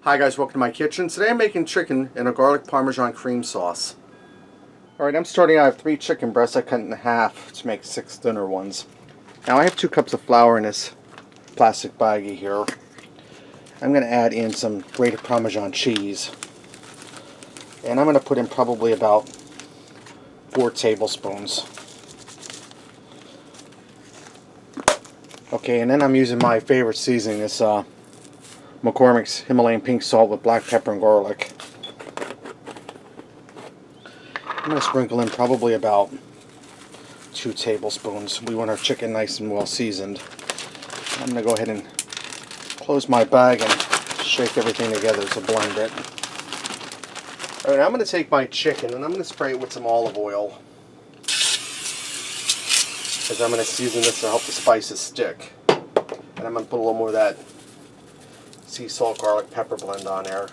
Hi guys, welcome to my kitchen. Today I'm making chicken in a garlic Parmesan cream sauce. Alright, I'm starting out with 3 chicken breasts I cut in half to make 6 thinner ones. Now I have 2 cups of flour in this plastic baggie here. I'm going to add in some grated Parmesan cheese. And I'm going to put in probably about 4 tablespoons. Okay, and then I'm using my favorite seasoning, this McCormick's Himalayan pink salt with black pepper and garlic. I'm going to sprinkle in probably about 2 tablespoons. We want our chicken nice and well seasoned. I'm going to go ahead and close my bag and shake everything together to blend it. Alright, I'm going to take my chicken and I'm going to spray it with some olive oil, because I'm going to season this to help the spices stick. And I'm going to put a little more of that sea salt, garlic, pepper blend on there.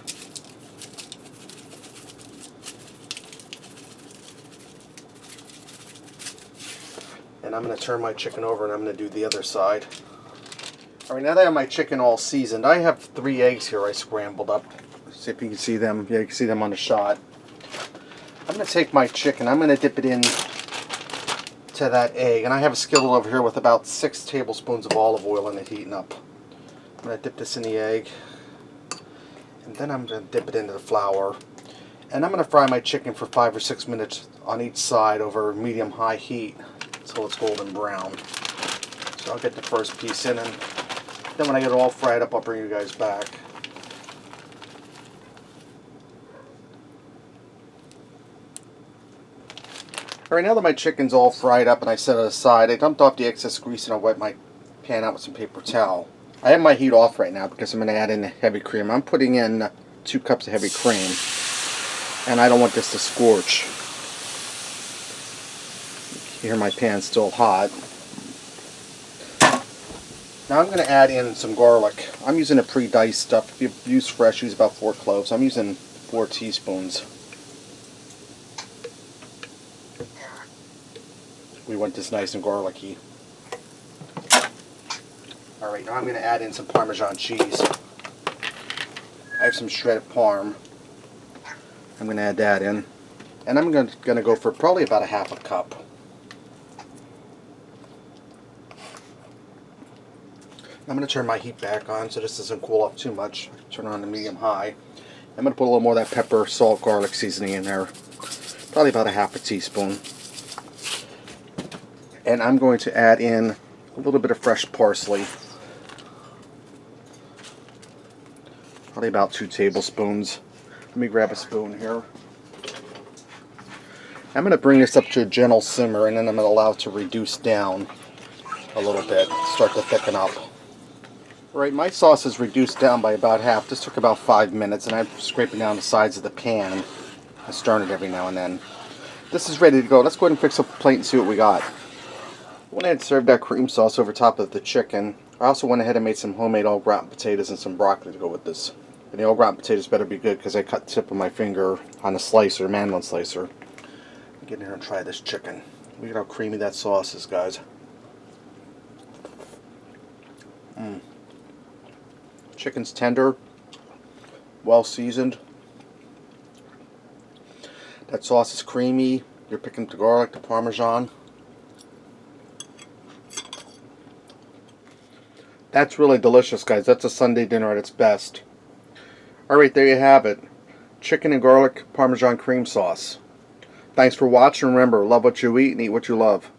And I'm going to turn my chicken over and I'm going to do the other side. Alright, now that I have my chicken all seasoned, I have 3 eggs here I scrambled up. See if you can see them. Yeah, you can see them on the shot. I'm going to take my chicken, I'm going to dip it in to that egg. And I have a skillet over here with about 6 tablespoons of olive oil in it heating up. I'm going to dip this in the egg, and then I'm going to dip it into the flour, and I'm going to fry my chicken for 5 or 6 minutes on each side over medium-high heat until it's golden brown. So I'll get the first piece in, and then when I get it all fried up, I'll bring you guys back. Alright, now that my chicken's all fried up and I set it aside, I dumped off the excess grease and I wet my pan out with some paper towel. I have my heat off right now because I'm going to add in heavy cream. I'm putting in 2 cups of heavy cream, and I don't want this to scorch. You hear my pan still hot. Now I'm going to add in some garlic. I'm using a pre-diced stuff. If you use fresh, use about 4 cloves. I'm using 4 teaspoons. We want this nice and garlicky. Alright, now I'm going to add in some Parmesan cheese. I have some shredded Parm. I'm going to add that in. And I'm going to go for probably about a half a cup. I'm going to turn my heat back on so this doesn't cool off too much. Turn it on to medium-high. I'm going to put a little more of that pepper, salt, garlic seasoning in there. Probably about a half a teaspoon. And I'm going to add in a little bit of fresh parsley. Probably about 2 tablespoons. Let me grab a spoon here. I'm going to bring this up to a gentle simmer, and then I'm going to allow it to reduce down a little bit, start to thicken up. Alright, my sauce is reduced down by about half. This took about 5 minutes, and I'm scraping down the sides of the pan and stirring it every now and then. This is ready to go. Let's go ahead and fix up a plate and see what we got. I went ahead and served that cream sauce over top of the chicken. I also went ahead and made some homemade au gratin potatoes and some broccoli to go with this. And the au gratin potatoes better be good because I cut the tip of my finger on a slicer, mandolin slicer. Get in here and try this chicken. Look at how creamy that sauce is, guys. Chicken's tender, well seasoned. That sauce is creamy. You're picking the garlic, the Parmesan. That's really delicious, guys. That's a Sunday dinner at its best. Alright, there you have it. Chicken and garlic Parmesan cream sauce. Thanks for watching. Remember, love what you eat and eat what you love.